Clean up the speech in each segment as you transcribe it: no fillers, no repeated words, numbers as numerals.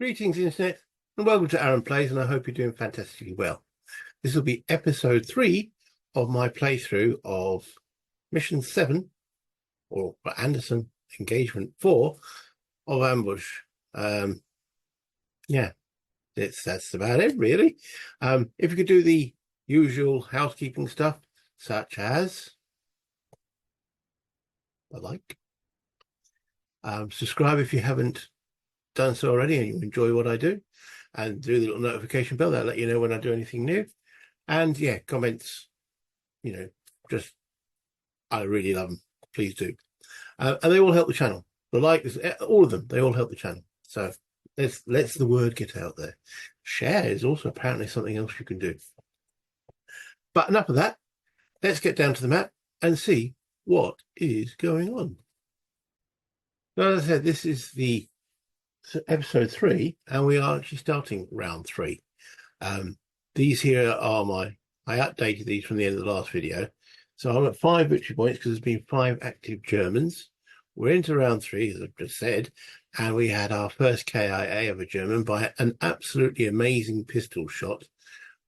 Greetings, Internet, and welcome to Aaron Plays, and I hope you're doing fantastically well. This will be episode 3 of my playthrough of Mission 7, or Anderson Engagement 4 of Ambush. Yeah, that's about it, really. If you could do the usual housekeeping stuff, such as subscribe if you haven't done so already and you enjoy what I do, and do the little notification bell that'll let you know when I do anything new. And yeah, comments, just I really love them. Please do. And they all help the channel. The likes, all of them, they all help the channel. So let's the word get out there. Share is also apparently something else you can do. But enough of that. Let's get down to the map and see what is going on. So as I said, this is the episode 3, and we are actually starting round 3. These here are I updated these from the end of the last video. So I'm at 5 victory points because there's been 5 active Germans. We're into round 3, as I've just said, and we had our first KIA of a German by an absolutely amazing pistol shot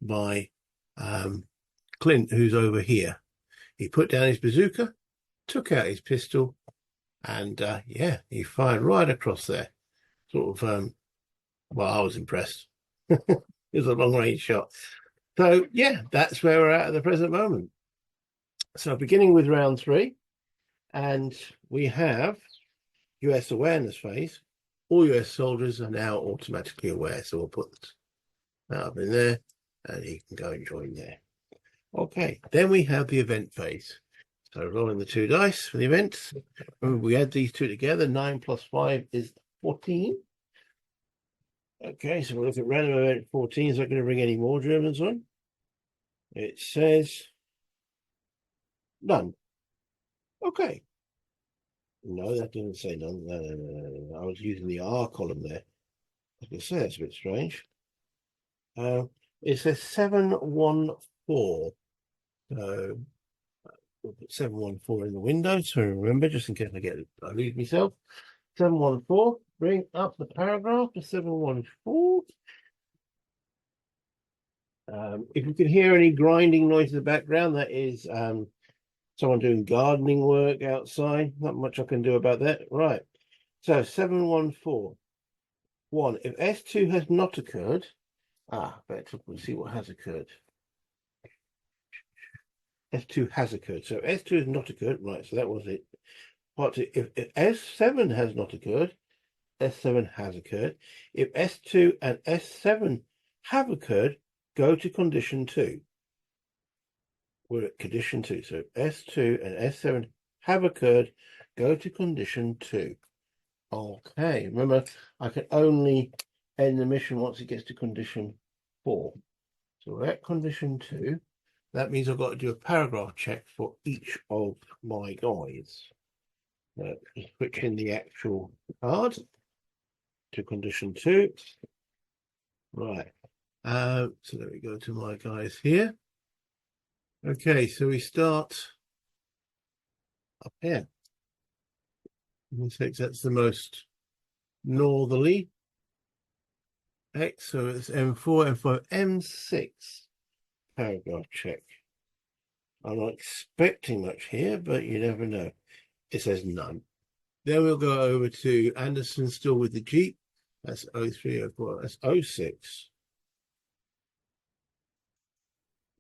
by Clint, who's over here. He put down his bazooka, took out his pistol, and yeah, he fired right across there. Sort of, well, I was impressed. It was a long-range shot. So, yeah, that's where we're at the present moment. So, beginning with round 3, and we have US awareness phase. All US soldiers are now automatically aware, so we'll put that up in there, and he can go and join there. Okay, then we have the event phase. So, rolling the 2 dice for the event. Remember, we add these 2 together. 9 plus 5 is 14. Okay, so we'll look at random event 14. Is that going to bring any more Germans on? It says none. Okay. No, that didn't say none. No. I was using the R column there. I can say that's a bit strange. It says 714. So we'll put 714 in the window. So remember, just in case I lose myself. 714. Bring up the paragraph to 714. If you can hear any grinding noise in the background, that is someone doing gardening work outside. Not much I can do about that. Right. So 714. 1. If S2 has not occurred, better we'll see what has occurred. S2 has occurred. So S2 has not occurred. Right. So that was it. But if S7 has not occurred, S7 has occurred. If S2 and S7 have occurred, go to condition 2. We're at condition 2. So S2 and S7 have occurred, go to condition 2. Okay, remember, I can only end the mission once it gets to condition 4. So we're at condition 2. That means I've got to do a paragraph check for each of my guys. Switch in the actual card to condition 2. Right. So let me go to my guys here. Okay, so we start up here. That's the most northerly. X, so it's M4, M5, M6. Paragraph check. I'm not expecting much here, but you never know. It says none. Then we'll go over to Anderson, still with the Jeep. That's 03, 04, that's 06.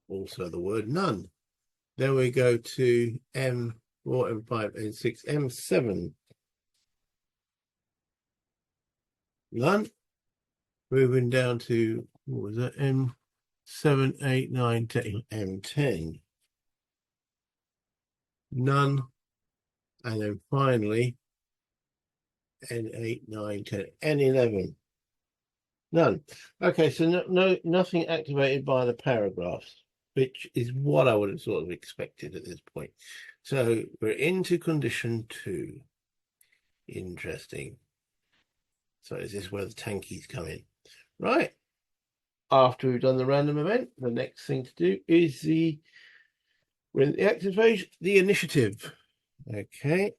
Also the word none. Then we go to M4, M5, N6, M7. None. Moving down to, what was that? M7, 8, 9, 10, M10. None. And then finally, N8, 9, 10, N11. None. Okay, so nothing activated by the paragraphs, which is what I would have sort of expected at this point. So we're into condition 2. Interesting. So is this where the tankies come in? Right. After we've done the random event, the next thing to do is we're in the active phase, the initiative. Okay.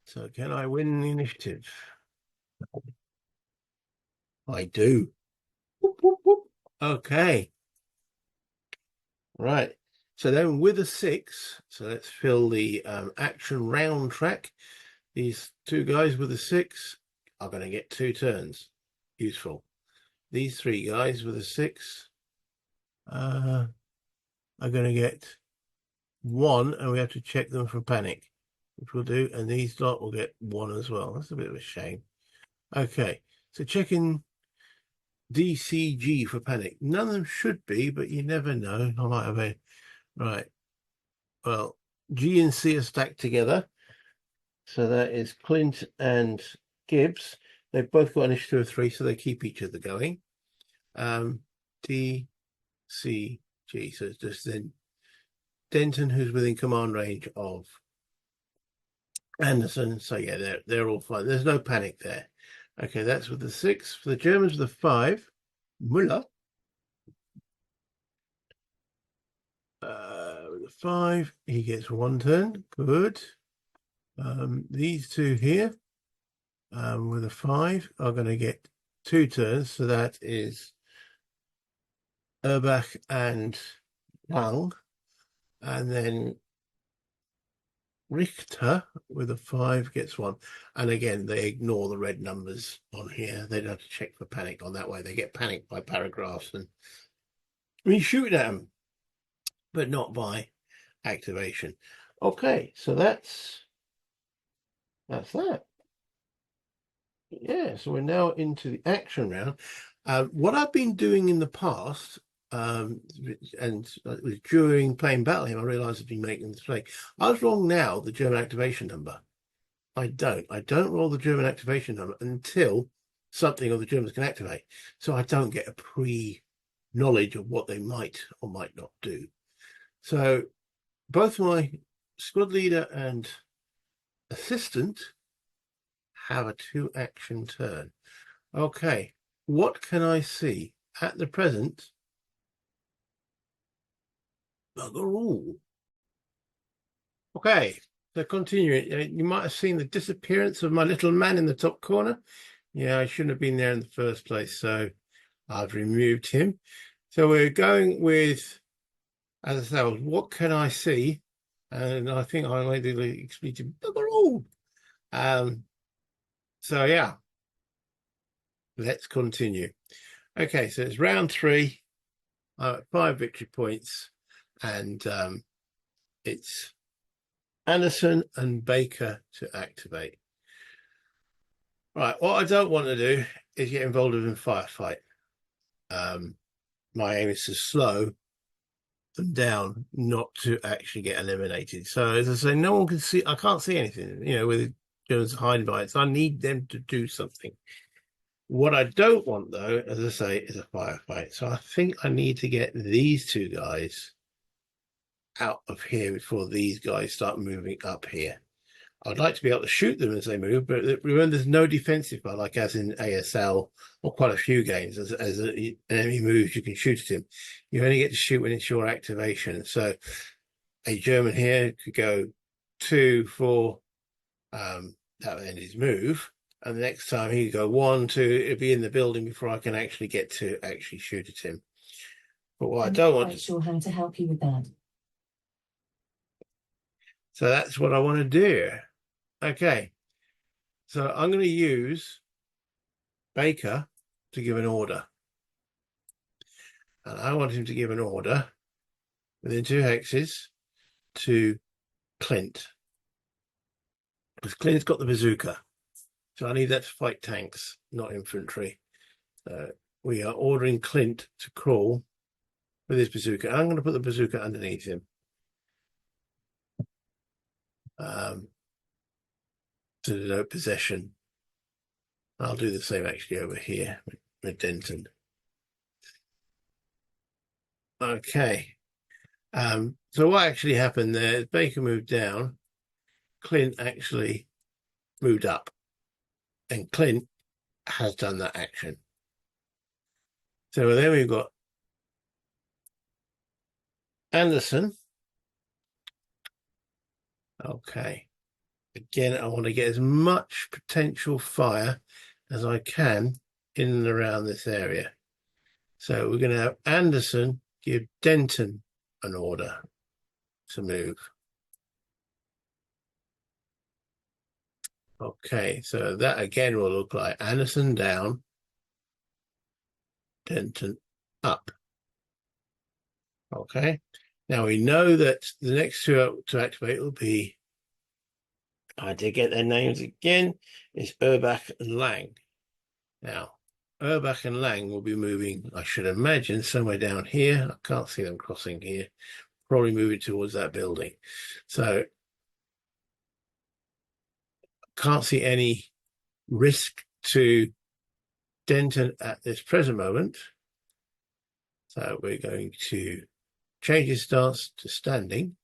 So can I win the initiative? I do. Whoop, whoop, whoop. Okay. Right. So then with a 6, so let's fill the action round track. These two guys with a 6 are going to get 2 turns. Useful. These 3 guys with a 6 are going to get 1, and we have to check them for panic, which we'll do. And these lot will get 1 as well. That's a bit of a shame. Okay, so checking DCG for panic. None of them should be, but you never know. I might have a right. Well, G and C are stacked together. So that is Clint and Gibbs. They've both got initiative of 3, so they keep each other going. D, C, G. So it's just then Denton, who's within command range of Anderson. So yeah, they're all fine. There's no panic there. Okay, that's with the 6. For the Germans with the 5, Müller. With the 5, he gets 1 turn. Good. These two here with a 5 are going to get 2 turns. So that is Erbach and Wang. And then Richter with a 5 gets 1. And again, they ignore the red numbers on here. They don't have to check for panic on that way. They get panicked by paragraphs and we shoot at them, but not by activation. Okay, so that's that. Yeah, so we're now into the action round. What I've been doing in the past, and during playing Battle Hymn, I realised I've been making a mistake. I was wrong now, the German activation number. I don't roll the German activation number until something of the Germans can activate. So I don't get a pre-knowledge of what they might or might not do. So both my squad leader and assistant have a 2-action turn. Okay, what can I see at the present? Bugger all. Okay, so continuing. You might have seen the disappearance of my little man in the top corner. Yeah, I shouldn't have been there in the first place, so I've removed him. So we're going with, as I said, what can I see? And I think I made the expletive bugger all. So yeah, let's continue. Okay, so it's round 3. I'm at 5 victory points, and it's Anderson and Baker to activate. Right, what I don't want to do is get involved in a firefight. My aim is to slow them down, not to actually get eliminated. So as I say, no one can see. I can't see anything. With the Germans hiding by it. So I need them to do something. What I don't want, though, as I say, is a firefight. So I think I need to get these 2 guys out of here before these guys start moving up here. I'd like to be able to shoot them as they move, but remember, there's no defensive bar, like as in ASL or quite a few games. As an enemy moves, you can shoot at him. You only get to shoot when it's your activation. So a German here could go 2, 4, that would end his move. And the next time he could go 1, 2, it'd be in the building before I can actually get to actually shoot at him. But what I don't want to... I'm not sure how to help you with that. So that's what I want to do. Okay. So I'm going to use Baker to give an order. And I want him to give an order within 2 hexes to Clint. Because Clint's got the bazooka. So I need that to fight tanks, not infantry. We are ordering Clint to crawl with his bazooka. I'm going to put the bazooka underneath him. To denote possession. I'll do the same actually over here with Denton. Okay. So what actually happened there is Baker moved down. Clint actually moved up. And Clint has done that action. So then we've got Anderson. Okay. Again, I want to get as much potential fire as I can in and around this area. So we're going to have Anderson give Denton an order to move. Okay, so that again will look like Anderson down, Denton up. Okay, now we know that the next two to activate will be, I did get their names again, it's Urbach and Lang. Now, Urbach and Lang will be moving, I should imagine, somewhere down here. I can't see them crossing here. Probably moving towards that building. So, can't see any risk to Denton at this present moment. So we're going to change his stance to standing,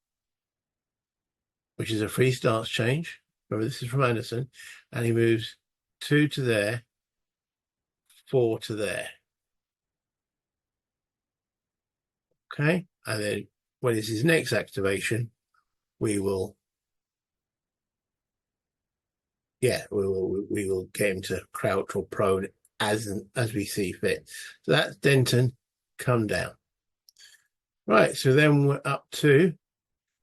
which is a free stance change. Remember, this is from Anderson, and he moves 2 to there, 4 to there. Okay, and then when it's his next activation, we will get him to crouch or prone as we see fit. So that's Denton come down. Right, so then we're up to,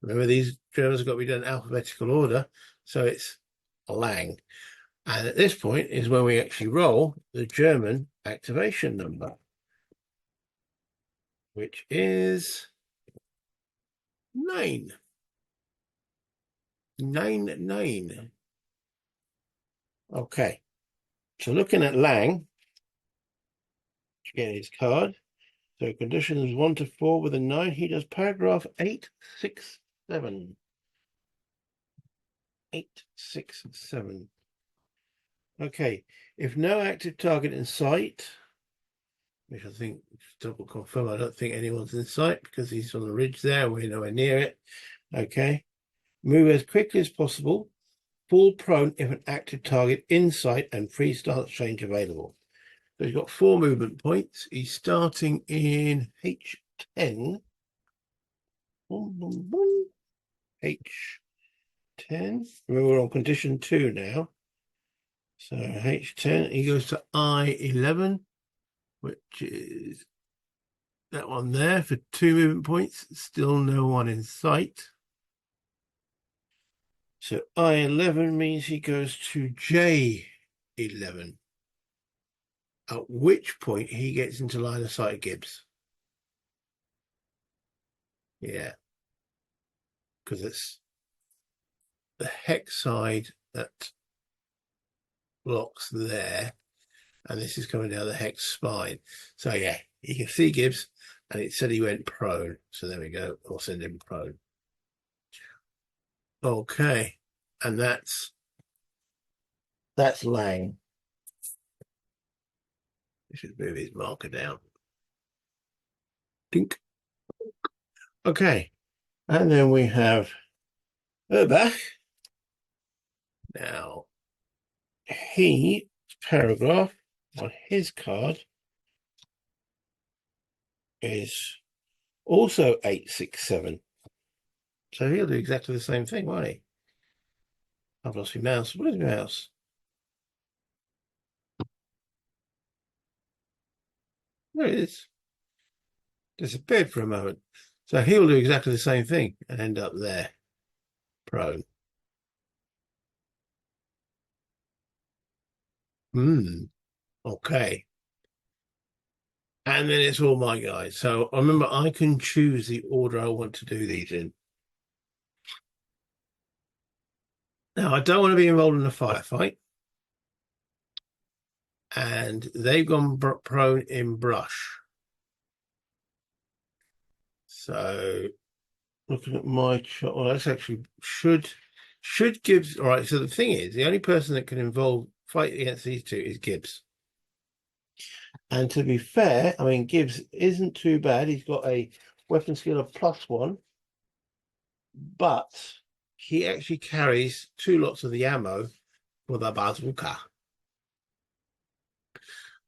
remember these Germans have got to be done in alphabetical order, so it's Lang. And at this point is when we actually roll the German activation number, which is 9. 9, 9. Okay, so looking at Lang, getting his card. So conditions 1 to 4 with a 9. He does paragraph 8, 6, 7. 8, 6, 7. Okay, if no active target in sight, which I think, double confirm, I don't think anyone's in sight because he's on the ridge there. We're nowhere near it. Okay, move as quickly as possible. Fall prone if an active target in sight and free stance change available. So he's got 4 movement points. He's starting in H10. Boom, boom, boom. H10. Remember, we're on condition 2 now. So H10, he goes to I11, which is that one there for 2 movement points. Still no one in sight. So I11 means he goes to J11, at which point he gets into line of sight of Gibbs. Yeah, because it's the hex side that blocks there, and this is coming down the hex spine. So yeah, you can see Gibbs, and it said he went prone. So there we go. I'll send him prone. Okay, and that's Lang. I should move his marker down. Dink. Okay, and then we have Urbach. Now, he paragraph on his card is also 867. So he'll do exactly the same thing, won't he? I've lost my mouse. Where's my mouse? There it is. Disappeared for a moment. So he'll do exactly the same thing and end up there. Prone. Okay. And then it's all my guys. So I remember I can choose the order I want to do these in. Now, I don't want to be involved in a firefight. And they've gone prone in brush. So looking at my chart, well, that's actually should Gibbs. All right. So the thing is, the only person that can fight against these two is Gibbs. And to be fair, I mean, Gibbs isn't too bad. He's got a weapon skill of +1, but he actually carries 2 lots of the ammo for the bazooka.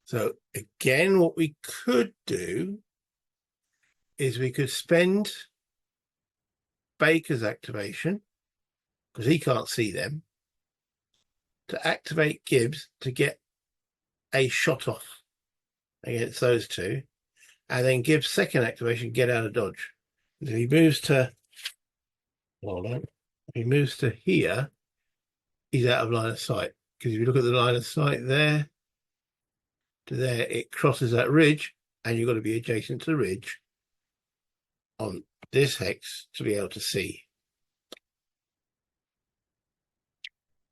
So again, what we could do is we could spend Baker's activation, because he can't see them, to activate Gibbs to get a shot off against those two. And then Gibbs' second activation, get out of dodge. If he moves to, hold on, if he moves to here, he's out of line of sight. Because if you look at the line of sight there to there, it crosses that ridge, and you've got to be adjacent to the ridge on this hex to be able to see.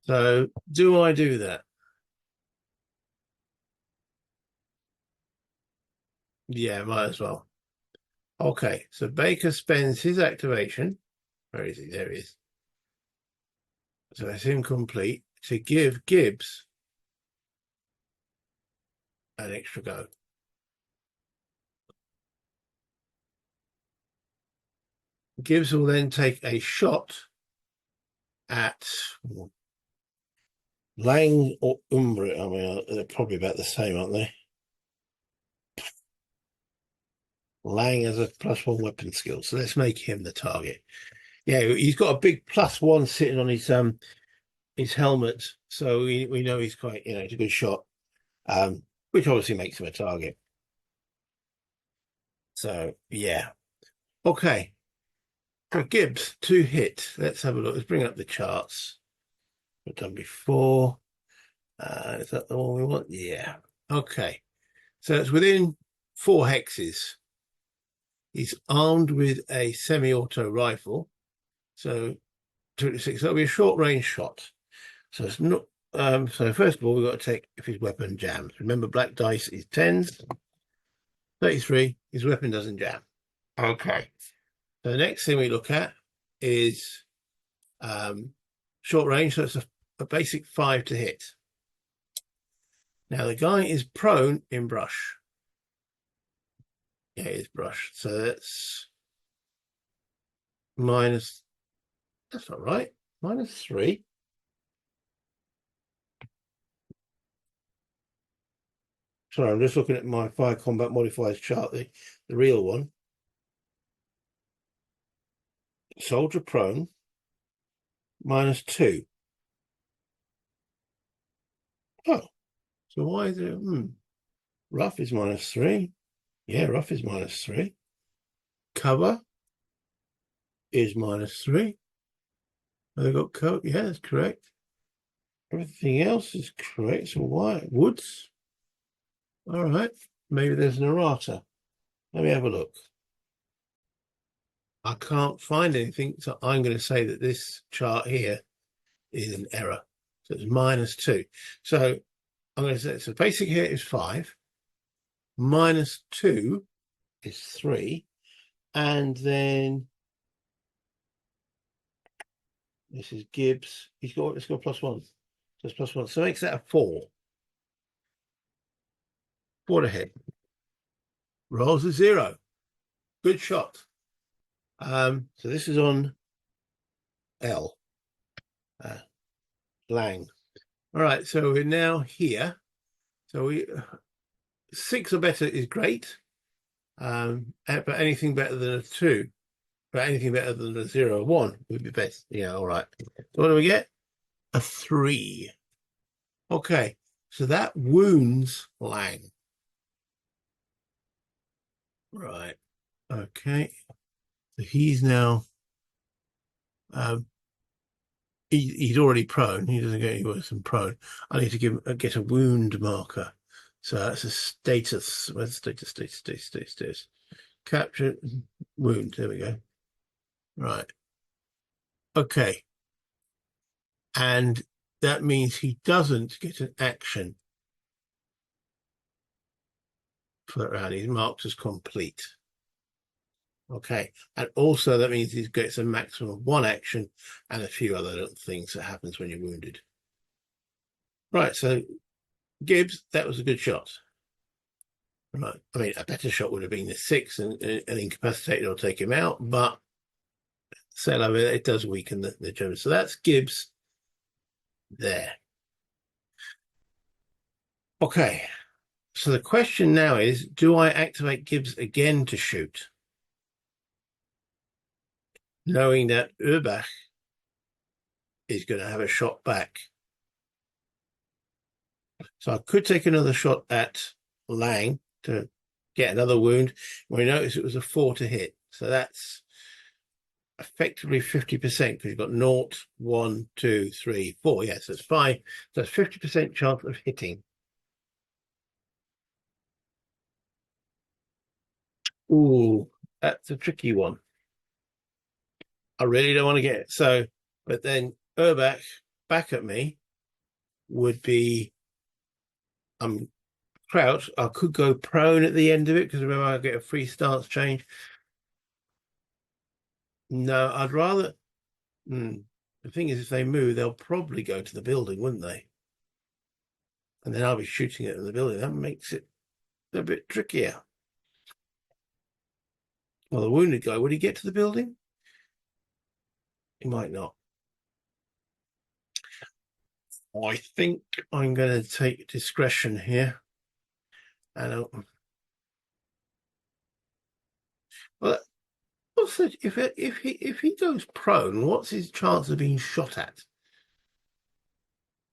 So do I do that? Yeah, might as well. Okay, so Baker spends his activation. Where is he? There he is. So it's incomplete to give Gibbs an extra go. Gibbs will then take a shot at Lang or Umbra. I mean, they're probably about the same, aren't they? Lang has a +1 weapon skill, so let's make him the target. Yeah, he's got a big +1 sitting on his helmet, so we know he's quite, he's a good shot, which obviously makes him a target. So yeah, okay. For Gibbs to hit, let's have a look. Let's bring up the charts we've done before. Is that the one we want? Yeah. Okay. So it's within 4 hexes. He's armed with a semi-auto rifle. So 286. That'll be a short-range shot. So it's not. So first of all, we've got to take if his weapon jams. Remember, black dice is 10s. 33. His weapon doesn't jam. Okay. So the next thing we look at is short range. So it's a basic 5 to hit. Now the guy is prone in brush. Yeah, it is brush. So that's minus. That's not right. -3. Sorry, I'm just looking at my fire combat modifiers chart, the real one. Soldier prone, -2. Oh, so why is it? Rough is -3. Yeah, rough is -3. Cover is -3. Have they got coat? Yeah, that's correct. Everything else is correct. So why? Woods? All right. Maybe there's an errata. Let me have a look. I can't find anything, so I'm going to say that this chart here is an error. So it's -2. So I'm going to say, so basic here is 5. -2 is 3. And then this is Gibbs. It's got +1. So it's +1. So it makes that a 4. 4 to hit. Rolls a 0. Good shot. So this is on L. Lang. All right, so we're now here. So 6 or better is great. But anything better than a 2, but anything better than a 0 or 1 would be best. Yeah, all right. So what do we get? A 3. Okay, so that wounds Lang. Right. Okay. So he's now he's already prone. He doesn't get any worse than prone. I need to get a wound marker. So that's a status. Where's status? Capture wound. There we go. Right. Okay. And that means he doesn't get an action for that round. He's marked as complete. Okay. And also that means he gets a maximum of 1 action and a few other little things that happens when you're wounded. Right. So Gibbs, that was a good shot. Right. I mean, a better shot would have been the 6 and incapacitated or take him out, but it does weaken the Germans. So that's Gibbs there. Okay. So the question now is, do I activate Gibbs again to shoot? Knowing that Urbach is going to have a shot back. So I could take another shot at Lang to get another wound. We notice it was a 4 to hit. So that's effectively 50% because you've got 0, 1, 2, 3, 4. Yes, that's 5. So that's 50% chance of hitting. Ooh, that's a tricky one. I really don't want to get it. So, but then Urbach back at me would be crouch. I could go prone at the end of it because remember I get a free stance change. No, I'd rather. The thing is, if they move, they'll probably go to the building, wouldn't they? And then I'll be shooting at the building. That makes it a bit trickier. Well, the wounded guy, would he get to the building? He might not. I think I'm going to take discretion here. And well, if he goes prone, what's his chance of being shot at?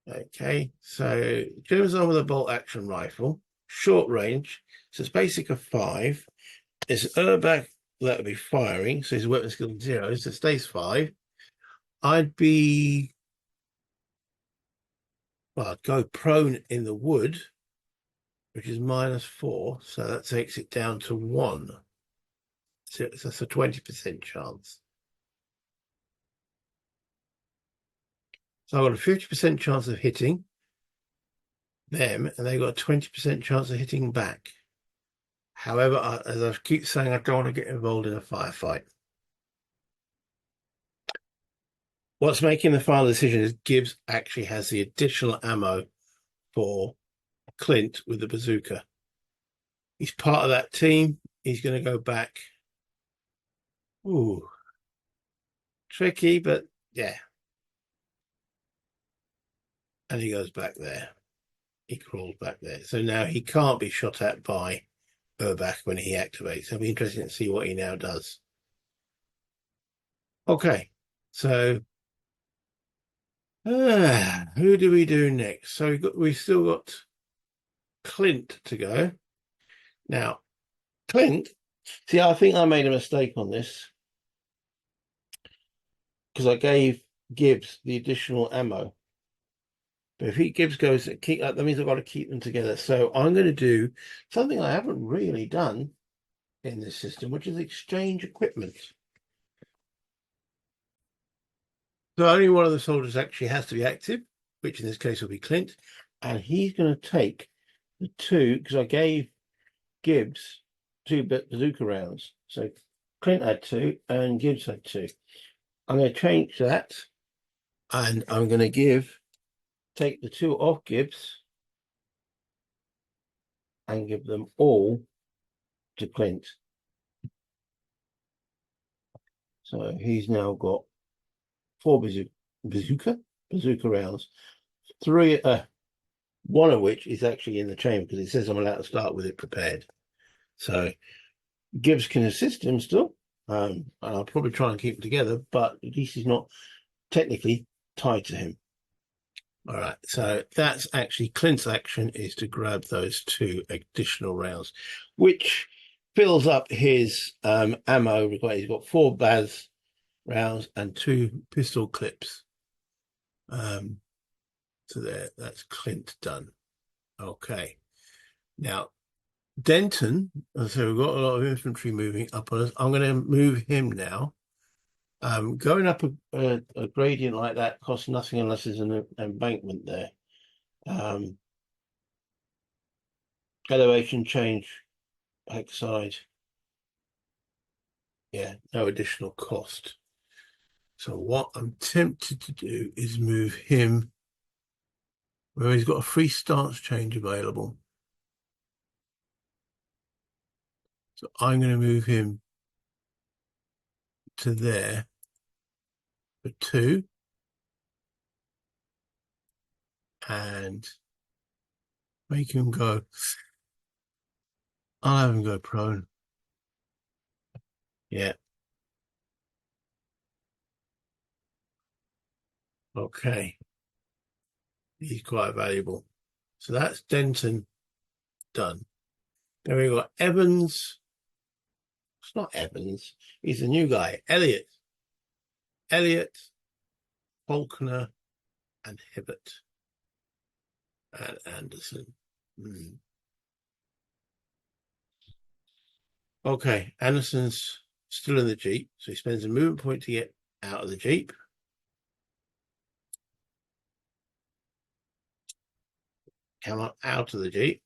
Okay, so Jim's on with a bolt action rifle, short range. So it's basic of 5. It's Urbach that would be firing, so his weapon skill 0, so it stays 5. I'd be I'd go prone in the wood, which is -4, so that takes it down to 1. So that's a 20% chance. So I've got a 50% chance of hitting them, and they've got a 20% chance of hitting back. However, as I keep saying, I don't want to get involved in a firefight. What's making the final decision is Gibbs actually has the additional ammo for Clint with the bazooka. He's part of that team. He's going to go back. Ooh, tricky, but yeah. And he goes back there. He crawls back there. So now he can't be shot at by Urbach when he activates. It'll be interesting to see what he now does. Okay, so who do we do next? So we've still got Clint to go. Now, Clint, see, I think I made a mistake on this because I gave Gibbs the additional ammo. But if Gibbs goes, that means I've got to keep them together. So I'm going to do something I haven't really done in this system, which is exchange equipment. So only one of the soldiers actually has to be active, which in this case will be Clint. And he's going to take the 2, because I gave Gibbs 2 bazooka rounds. So Clint had 2 and Gibbs had 2. I'm going to change that, and I'm going to take the 2 off Gibbs and give them all to Clint. So he's now got 4 bazooka rounds, 3, one of which is actually in the chamber because it says I'm allowed to start with it prepared. So Gibbs can assist him still, and I'll probably try and keep them together, but at least he's not technically tied to him. All right, so that's actually Clint's action is to grab those 2 additional rounds, which fills up his ammo required. He's got 4 baz rounds and 2 pistol clips. So that's Clint done. Okay. Now, Denton, so we've got a lot of infantry moving up on us. I'm going to move him now. Going up a gradient like that costs nothing unless there's an embankment there. Elevation change, backside. Yeah, no additional cost. So what I'm tempted to do is move him where he's got a free stance change available. So I'm going to move him to there for 2 and make him go. I'll have him go prone. Yeah. Okay. He's quite valuable. So that's Denton done. Then we've got Evans. It's not Evans. He's the new guy. Elliot, Faulkner, and Hibbert. And Anderson. Okay, Anderson's still in the Jeep, so he spends a movement point to get out of the Jeep. Come up out of the Jeep,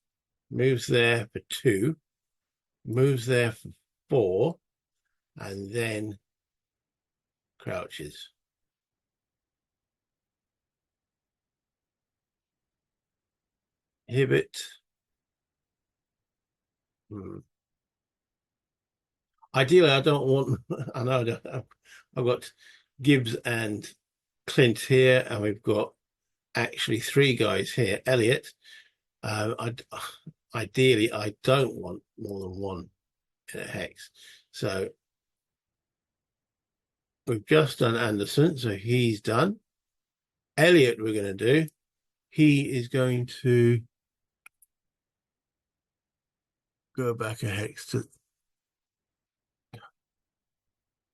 moves there for 2, moves there for 4, and then crouches. Hibbert. Ideally, I don't want. I know I've got Gibbs and Clint here, and we've got actually 3 guys here. Elliot. Ideally, I don't want more than 1 in a hex. So we've just done Anderson, so he's done. Elliot, we're going to do. He is going to go back a hex to,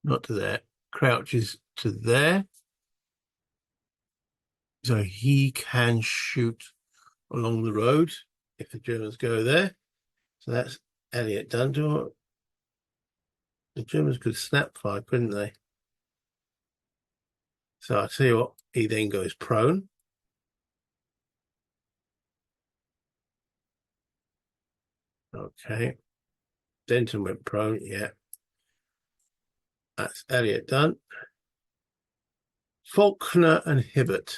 not to there, crouches to there. So he can shoot along the road if the Germans go there. So that's Elliot done. The Germans could snap fire, couldn't they? So I tell you what, he then goes prone. Okay. Denton went prone, yeah. That's Elliot done. Faulkner and Hibbert.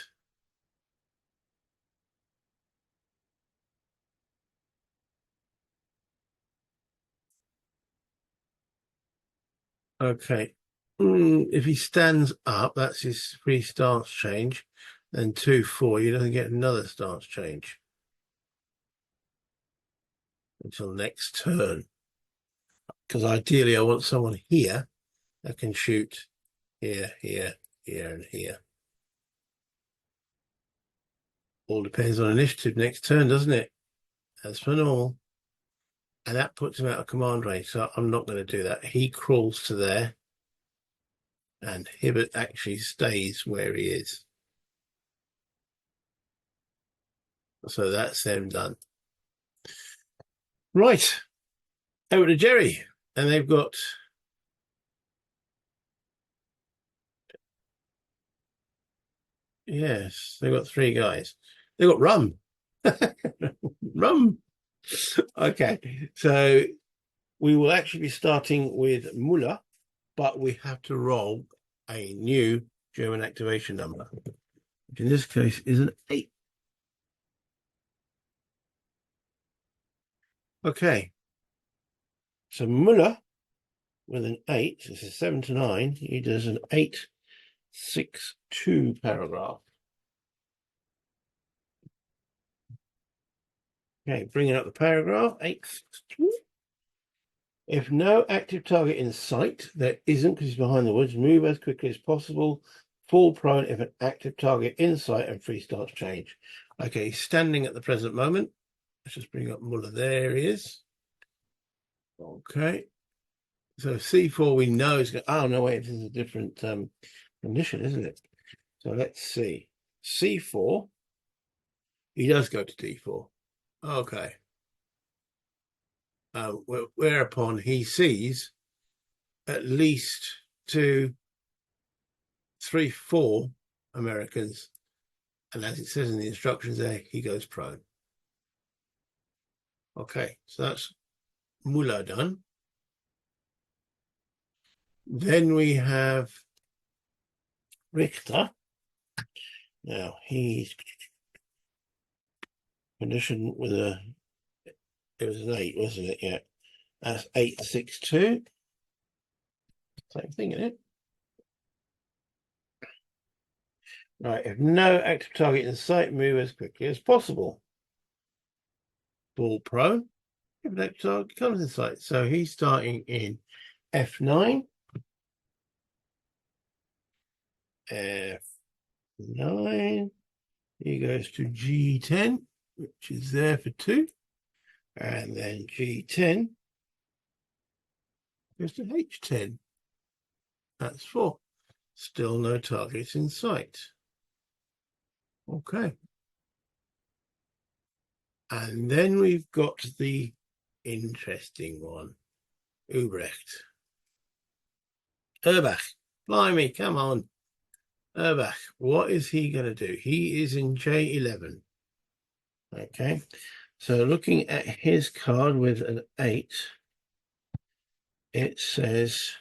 Okay. If he stands up, that's his 3 stance change. Then 2-4, he doesn't get another stance change until next turn. Because ideally, I want someone here that can shoot here, here, here, and here. All depends on initiative next turn, doesn't it? As for normal. And that puts him out of command range, so I'm not going to do that. He crawls to there, and Hibbert actually stays where he is. So that's them done. Right, over to Jerry, and they've got yes, they've got 3 guys. They've got rum. Rum. Okay, so we will actually be starting with Muller, but we have to roll a new German activation number, which in this case is an 8. Okay, so Muller with an 8, this is 7 to 9, he does an 8-6-2 paragraph. Okay, bringing up the paragraph, 8-6-2. If no active target in sight, there isn't because he's behind the woods, move as quickly as possible, fall prone if an active target in sight and 3 stance change. Okay, he's standing at the present moment. Let's just bring up Muller. There he is. Okay. So C4 we know is going to, oh no, wait, this is a different condition, isn't it? So let's see. C4, he does go to D4. Okay. Whereupon he sees at least 2, 3, 4 Americans, and as it says in the instructions there, he goes prone. Okay, so that's Muller done. Then we have Richter. Now he's conditioned with it was an 8, wasn't it? Yeah, that's 8-6-2. Same thing, isn't it? Right, if no active target in sight, move as quickly as possible. Ball prone. If an active target comes in sight, so he's starting in F9. F9. He goes to G10. which is there for 2. And then G10 goes to H10. That's 4. Still no targets in sight. Okay. And then we've got the interesting one. Ubrecht. Urbach. Blimey, come on. Urbach. What is he going to do? He is in J11. Okay. So looking at his card with an 8, it says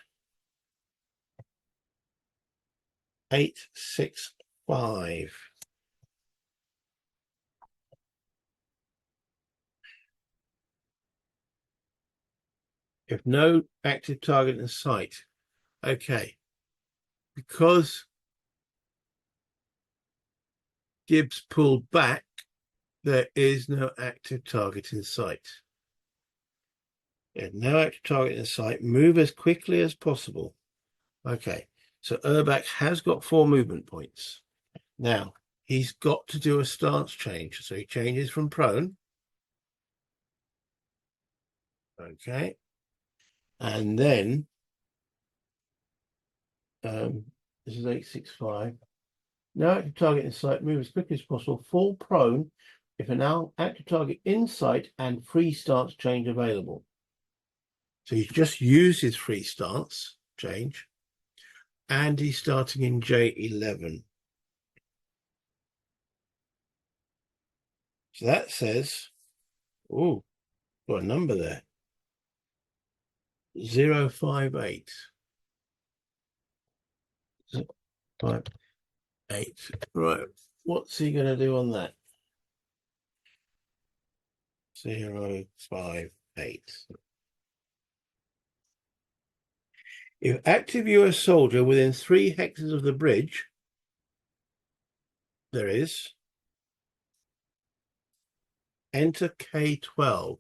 865. If no active target in sight. Okay. Because Gibbs pulled back, there is no active target in sight. No active target in sight. Move as quickly as possible. Okay. So Urbach has got 4 movement points. Now, he's got to do a stance change. So he changes from prone. Okay. And then this is 865. No active target in sight. Move as quickly as possible. Fall prone if an active target in sight and free stance change available. So he's just used his free stance change. And he's starting in J11. So that says, oh, got a number there. 058. 058. Right. What's he going to do on that? 058. If active US soldier within 3 hexes of the bridge, there is, enter K12.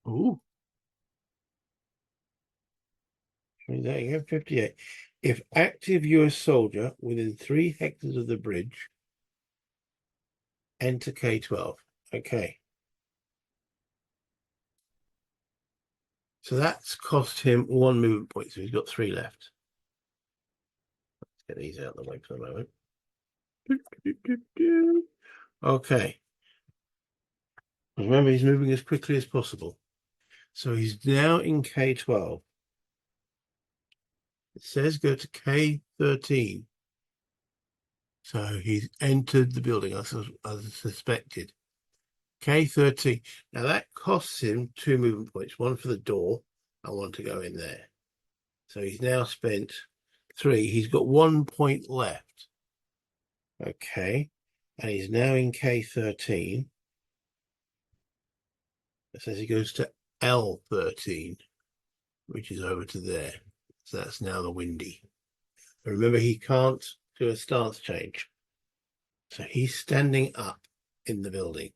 Ooh. There you go, 58. If active US soldier within 3 hectares of the bridge, enter K12. Okay. So that's cost him 1 movement point, so he's got 3 left. Let's get these out of the way for the moment. Okay. Remember, he's moving as quickly as possible. So he's now in K12. It says go to K13. So he's entered the building, as suspected. K13. Now that costs him 2 movement points, 1 for the door and 1 to go in there. So he's now spent 3. He's got 1 point left. Okay. And he's now in K13. It says he goes to L13, which is over to there. So that's now the windy. But remember, he can't do a stance change. So he's standing up in the building.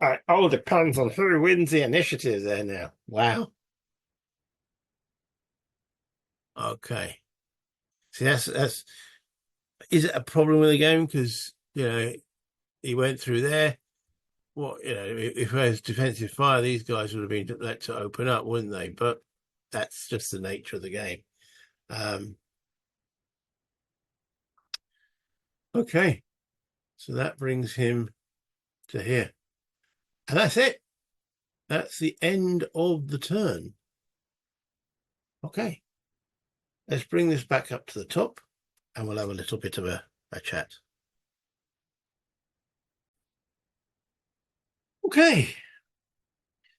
It all depends on who wins the initiative there now. Wow. Okay. See, that's is it a problem with the game? Because, he went through there. What, if there's defensive fire, these guys would have been let to open up, wouldn't they? But that's just the nature of the game. Okay. So that brings him to here. And that's it. That's the end of the turn. Okay. Let's bring this back up to the top and we'll have a little bit of a chat. Okay.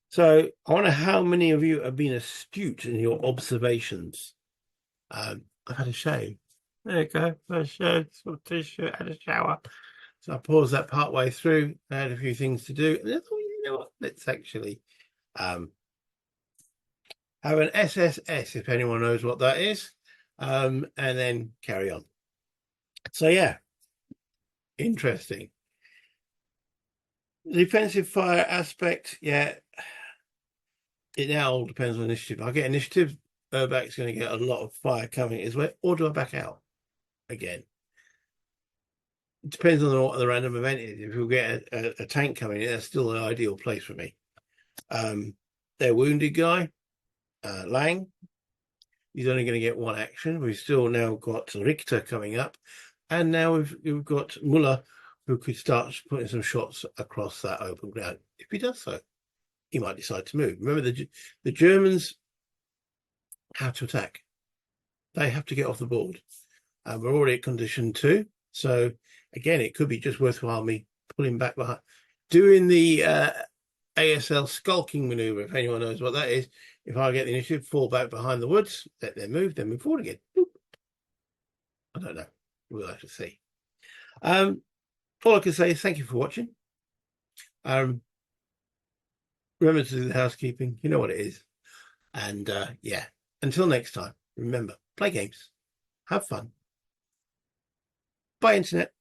So I wonder how many of you have been astute in your observations. I've had a shave. There you go. A shirt, t-shirt, had a shower. So I paused that part way through. I had a few things to do. And I thought, you know what? Let's actually have an SSS, if anyone knows what that is, and then carry on. So yeah, interesting. The defensive fire aspect, yeah, it now all depends on initiative. I get initiative, Urbach's going to get a lot of fire coming his way, or do I back out? again. It depends on what the random event is. If we get a tank coming in, that's still an ideal place for me. Their wounded guy, Lang, he's only going to get one action. We've still now got Richter coming up, and now we've got Muller, who could start putting some shots across that open ground. If he does so, he might decide to move. Remember, the Germans have to attack. They have to get off the board. And we're already at condition 2. So, again, it could be just worthwhile me pulling back behind. Doing the ASL skulking maneuver, if anyone knows what that is. If I get the initiative, fall back behind the woods, let them move, then move forward again. Boop. I don't know. We'll have to see. All I can say is thank you for watching. Remember to do the housekeeping. You know what it is. And yeah, until next time, remember, play games, have fun. Bye, Internet.